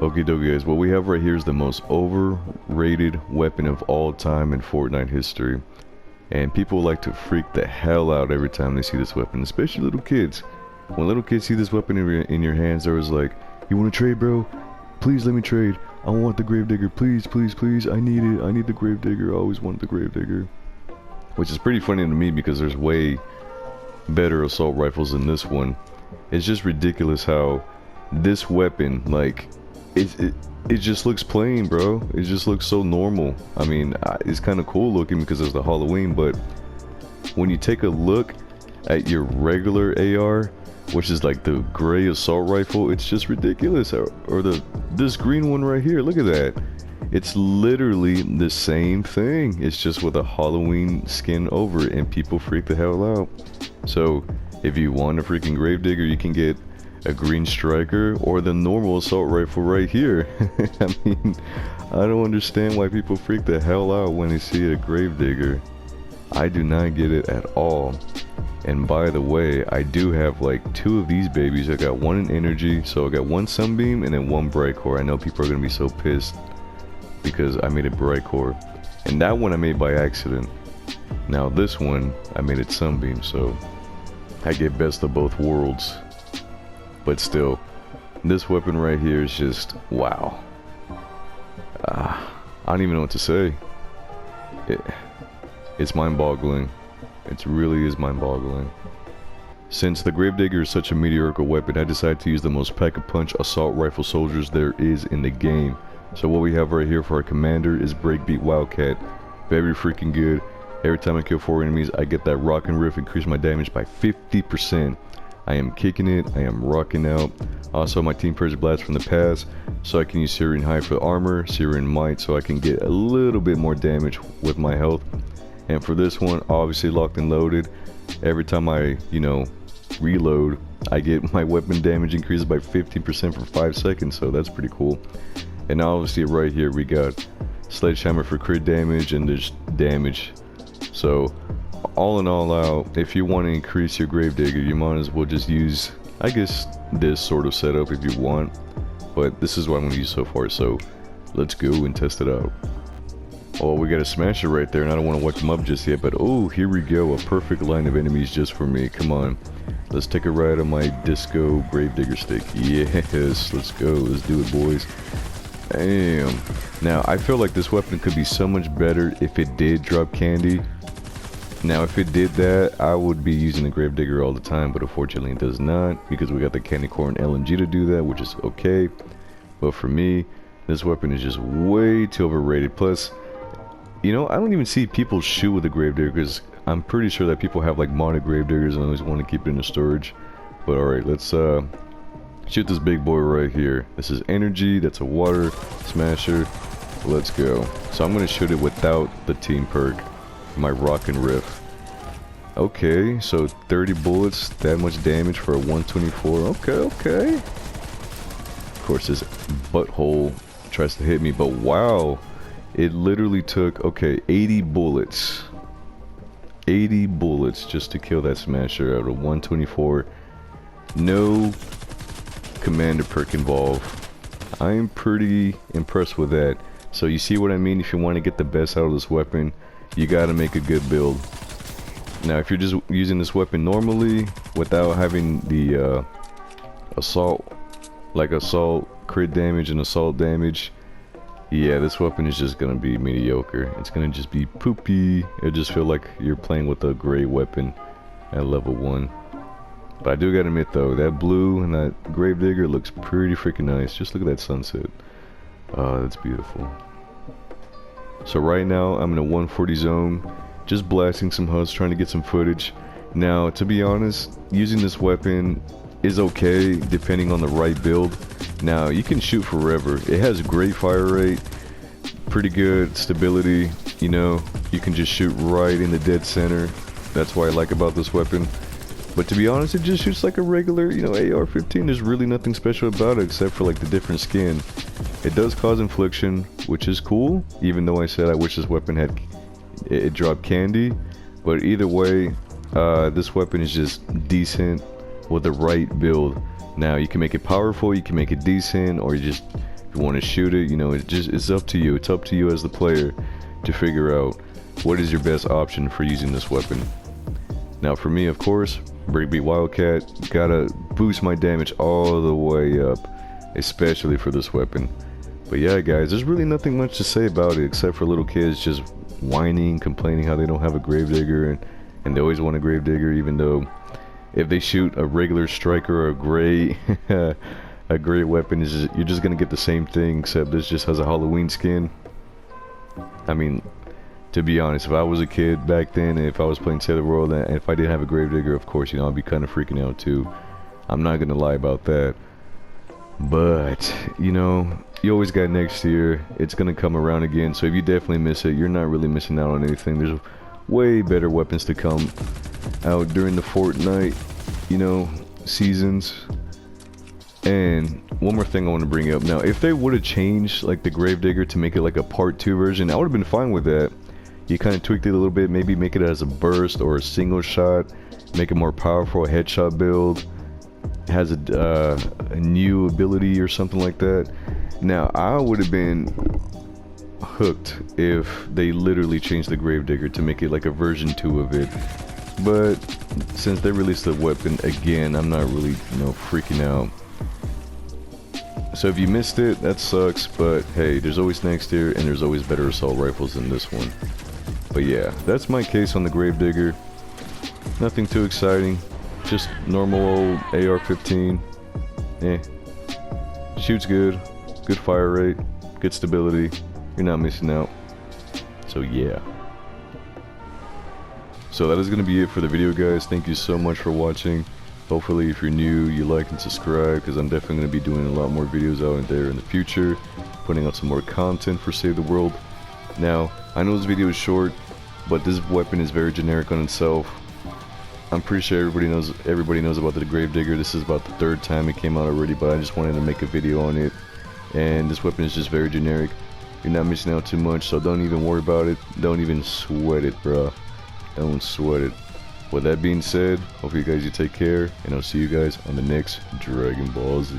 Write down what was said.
Okie dokie guys, what we have right here is the most overrated weapon of all time in Fortnite history. And people like to freak the hell out every time they see this weapon, especially little kids. When little kids see this weapon in your hands, they're always like, you wanna trade, bro? Please let me trade. I want the Gravedigger, please, please, please. I need it. I need the Gravedigger. I always want the Gravedigger. Which is pretty funny to me because there's way better assault rifles than this one. It's just ridiculous how this weapon, like, it just looks plain, bro. It just looks so normal. I mean, it's kind of cool looking because it's the Halloween, but when you take a look at your regular AR, which is like the gray assault rifle, it's just ridiculous. Or this green one right here, look at that. It's literally the same thing. It's just with a Halloween skin over it, and people freak the hell out. So if you want a freaking Gravedigger, you can get a green striker or the normal assault rifle right here. I mean, I don't understand why people freak the hell out when they see a Gravedigger. I do not get it at all. And by the way, I do have like 2 of these babies. I got one in energy, so I got one sunbeam and then one bright core. I know people are gonna be so pissed because I made it bright core, and that one I made by accident. Now this one I made it sunbeam, so I get best of both worlds. But still, this weapon right here is just wow. I don't even know what to say. It's mind-boggling. It really is mind-boggling. Since the Gravedigger is such a mediocre weapon, I decided to use the most pack-a-punch assault rifle soldiers there is in the game. So what we have right here for our commander is Breakbeat Wildcat. Very freaking good. Every time I kill 4 enemies, I get that rock and riff, increase my damage by 50%. I am kicking it, I am rocking out. Also, my team purge blast from the past, so I can use Syrian High for armor, Syrian Might, so I can get a little bit more damage with my health. And for this one, obviously locked and loaded. Every time I, reload, I get my weapon damage increases by 15% for 5 seconds, so that's pretty cool. And obviously right here we got Sledgehammer for crit damage and there's damage. So all in all out, if you want to increase your Gravedigger, you might as well just use, I guess, this sort of setup if you want. But this is what I'm going to use so far, so let's go and test it out. Oh, we got a smasher right there, and I don't want to wake them up just yet, but oh, here we go, a perfect line of enemies just for me. Come on, let's take a ride on my disco Gravedigger stick. Yes, let's go, let's do it, boys. Damn. Now, I feel like this weapon could be so much better if it did drop candy. Now, if it did that, I would be using the Gravedigger all the time, but unfortunately it does not, because we got the candy core and LNG to do that, which is okay. But for me, this weapon is just way too overrated. Plus, I don't even see people shoot with the Gravedigger, because I'm pretty sure that people have like modded Gravediggers and always want to keep it in the storage. But alright, let's shoot this big boy right here. This is energy, that's a water smasher. Let's go. So I'm going to shoot it without the team perk, my rock and riff. Okay, so 30 bullets, that much damage for a 124. Okay. Of course, this butthole tries to hit me, but wow. It literally took, 80 bullets. 80 bullets just to kill that smasher out of 124. No commander perk involved. I'm pretty impressed with that. So you see what I mean? If you want to get the best out of this weapon, you gotta make a good build. Now, if you're just using this weapon normally, without having the assault crit damage and assault damage, yeah, this weapon is just gonna be mediocre. It's gonna just be poopy. It'll just feel like you're playing with a gray weapon at level 1. But I do gotta admit though, that blue and that Gravedigger looks pretty freaking nice. Just look at that sunset. That's beautiful. So right now, I'm in a 140 zone, just blasting some HUDs, trying to get some footage. Now, to be honest, using this weapon is okay, depending on the right build. Now, you can shoot forever. It has great fire rate, pretty good stability, you can just shoot right in the dead center. That's what I like about this weapon. But to be honest, it just shoots like a regular, AR-15. There's really nothing special about it except for like the different skin. It does cause infliction, which is cool, even though I said I wish this weapon had it dropped candy. But either way, this weapon is just decent with the right build. Now, you can make it powerful, you can make it decent, or you just If you want to shoot it, you know, it's up to you. It's up to you as the player to figure out what is your best option for using this weapon. Now for me, of course, Breakbeat Wildcat, gotta boost my damage all the way up, especially for this weapon. But yeah guys, there's really nothing much to say about it except for little kids just whining, complaining how they don't have a gravedigger, and they always want a gravedigger, even though if they shoot a regular striker or a gray a gray weapon, you're just gonna get the same thing, except this just has a Halloween skin. I mean, to be honest, if I was a kid back then, and if I was playing Sailor World, and if I didn't have a gravedigger, of course, you know, I'd be kind of freaking out too. I'm not gonna lie about that. But, you know, you always got next year. It's gonna come around again, so if you definitely miss it, you're not really missing out on anything. There's way better weapons to come out during the Fortnite, you know, seasons. And one more thing I want to bring up. Now, if they would have changed, like, the gravedigger to make it like a part 2 version, I would have been fine with that. You kind of tweaked it a little bit, maybe make it as a burst or a single shot, make it more powerful, a headshot build, has a new ability or something like that. Now I would have been hooked if they literally changed the gravedigger to make it like a version 2 of it, but since they released the weapon again, I'm not really, you know, freaking out. So if you missed it, that sucks, but hey, there's always next year, and there's always better assault rifles than this one. But yeah, that's my case on the gravedigger. Nothing too exciting, just normal old AR-15. Shoots good, good fire rate, good stability. You're not missing out. So yeah. So that is going to be it for the video, guys. Thank you so much for watching. Hopefully if you're new, you like and subscribe, because I'm definitely going to be doing a lot more videos out there in the future, putting out some more content for Save the World. Now, I know this video is short, but this weapon is very generic on itself. I'm pretty sure everybody knows about the gravedigger. This is about the 3rd time it came out already, but I just wanted to make a video on it. And this weapon is just very generic. You're not missing out too much, so don't even worry about it. Don't even sweat it, bruh. Don't sweat it. With that being said, hope you guys take care, and I'll see you guys on the next Dragon Ball Z.